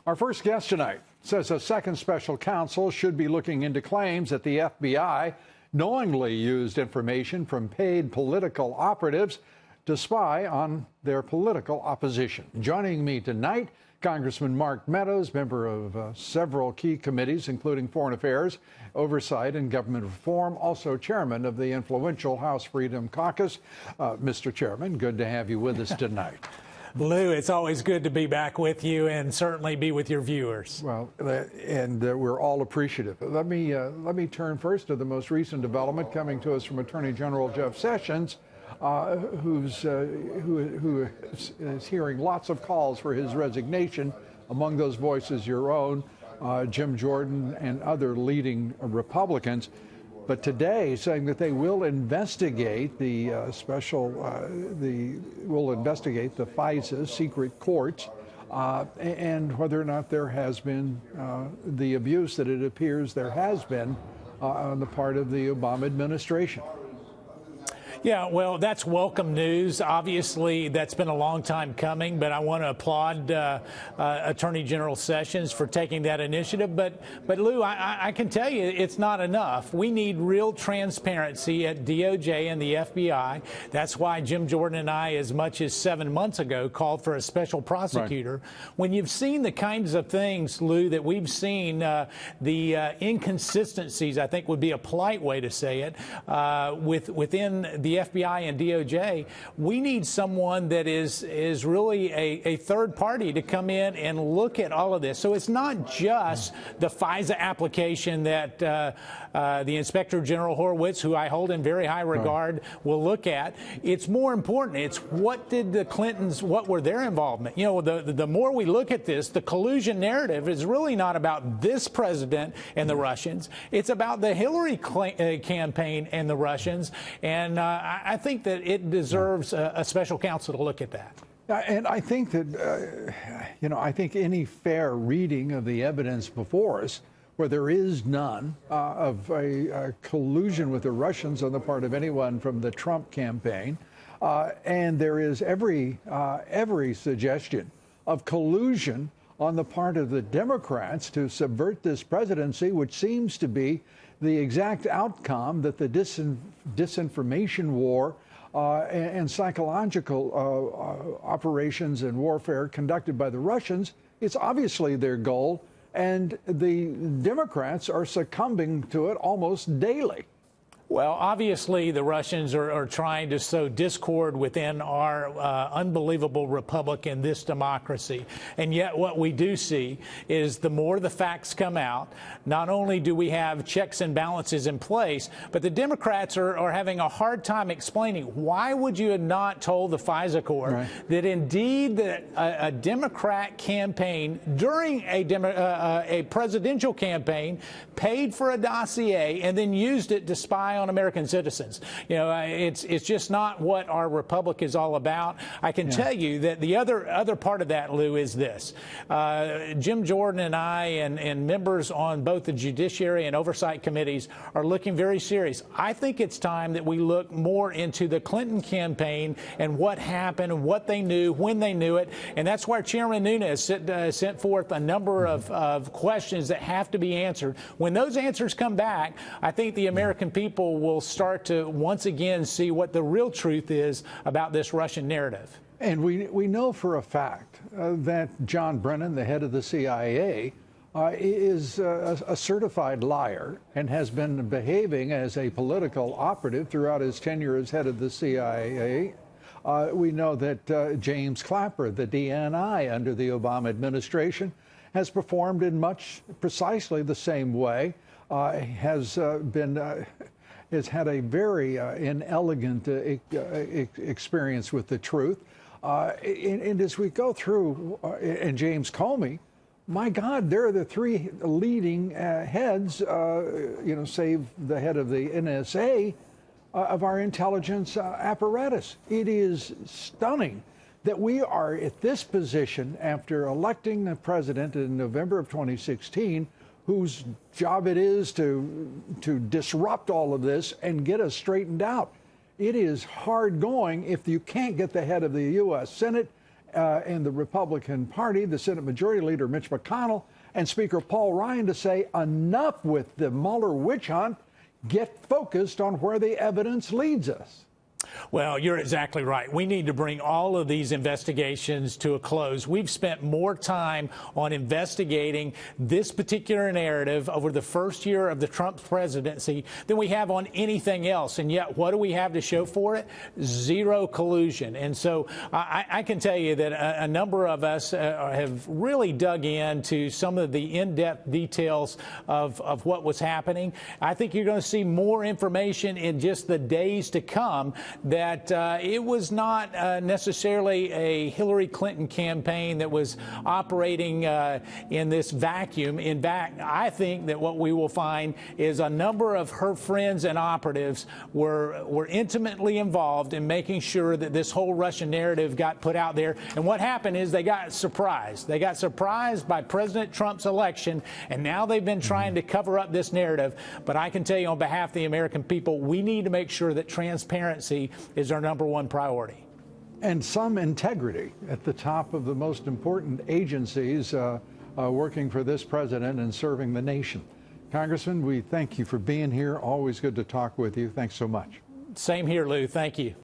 Our first guest tonight says a second special counsel should be looking into claims that the FBI knowingly used information from paid political operatives to spy on their political opposition. Joining me tonight, Congressman Mark Meadows, member of several key committees, including Foreign Affairs, Oversight, and Government Reform, also chairman of the influential House Freedom Caucus. Mr. Chairman, good to have you with us tonight. Lou, it's always good to be back with you and certainly be with your viewers. Well, and we're all appreciative. Let me turn first to the most recent development coming to us from Attorney General Jeff Sessions, who is hearing lots of calls for his resignation. Among those voices, your own, Jim Jordan, and other leading Republicans. But today, saying that they will investigate the FISA secret courts and whether or not there has been the abuse that it appears there has been on the part of the Obama administration. Yeah, well, that's welcome news. Obviously, that's been a long time coming, but I want to applaud Attorney General Sessions for taking that initiative. But Lou, I can tell you it's not enough. We need real transparency at DOJ and the FBI. That's why Jim Jordan and I, as much as 7 months ago, called for a special prosecutor. Right. When you've seen the kinds of things, Lou, that we've seen, the inconsistencies, I think would be a polite way to say it, within the FBI and DOJ, we need someone that is really a third party to come in and look at all of this. So it's not just the FISA application that the Inspector General Horowitz, who I hold in very high regard, will look at. It's more important. It's what did the Clintons, what were their involvement? You know, the more we look at this, the collusion narrative is really not about this president and the Russians. It's about the Hillary campaign and the Russians. And I think that it deserves a special counsel to look at that. And I think that, I think any fair reading of the evidence before us, where there is none of a collusion with the Russians on the part of anyone from the Trump campaign, and there is every suggestion of collusion on the part of the Democrats to subvert this presidency, which seems to be the exact outcome that the disinformation war and psychological operations and warfare conducted by the Russians, it's obviously their goal, and the Democrats are succumbing to it almost daily. Well, obviously, the Russians are trying to sow discord within our unbelievable republic and this democracy. And yet what we do see is the more the facts come out, not only do we have checks and balances in place, but the Democrats are having a hard time explaining why would you have not told the FISA court that indeed a Democrat campaign during a presidential campaign paid for a dossier and then used it to spy on American citizens. You know, it's just not what our republic is all about. I can tell you that the other part of that, Lou, is this. Jim Jordan and I and members on both the Judiciary and Oversight committees are looking very serious. I think it's time that we look more into the Clinton campaign and what happened and what they knew, when they knew it. And that's why Chairman Nunes sent forth a number of questions that have to be answered. When those answers come back, I think the American people will start to once again see what the real truth is about this Russian narrative. And we know for a fact that John Brennan, the head of the CIA, is a certified liar and has been behaving as a political operative throughout his tenure as head of the CIA. We know that James Clapper, the DNI under the Obama administration, has performed in precisely the same way, has had a very inelegant experience with the truth. And as we go through, and James Comey, my God, they're the three leading heads, save the head of the NSA, of our intelligence apparatus. It is stunning that we are at this position after electing the president in November of 2016, whose job it is to disrupt all of this and get us straightened out. It is hard going if you can't get the head of the U.S. Senate in the Republican Party, the Senate Majority Leader Mitch McConnell and Speaker Paul Ryan to say enough with the Mueller witch hunt. Get focused on where the evidence leads us. Well, you're exactly right. We need to bring all of these investigations to a close. We've spent more time on investigating this particular narrative over the first year of the Trump presidency than we have on anything else. And yet, what do we have to show for it? Zero collusion. And so I can tell you that a number of us have really dug into some of the in-depth details of what was happening. I think you're going to see more information in just the days to come that it was not necessarily a Hillary Clinton campaign that was operating in this vacuum. In fact, I think that what we will find is a number of her friends and operatives were intimately involved in making sure that this whole Russian narrative got put out there. And what happened is they got surprised. They got surprised by President Trump's election, and now they've been trying to cover up this narrative. But I can tell you on behalf of the American people, we need to make sure that transparency is our #1 priority. And some integrity at the top of the most important agencies working for this president and serving the nation. Congressman, we thank you for being here. Always good to talk with you. Thanks so much. Same here, Lou. Thank you.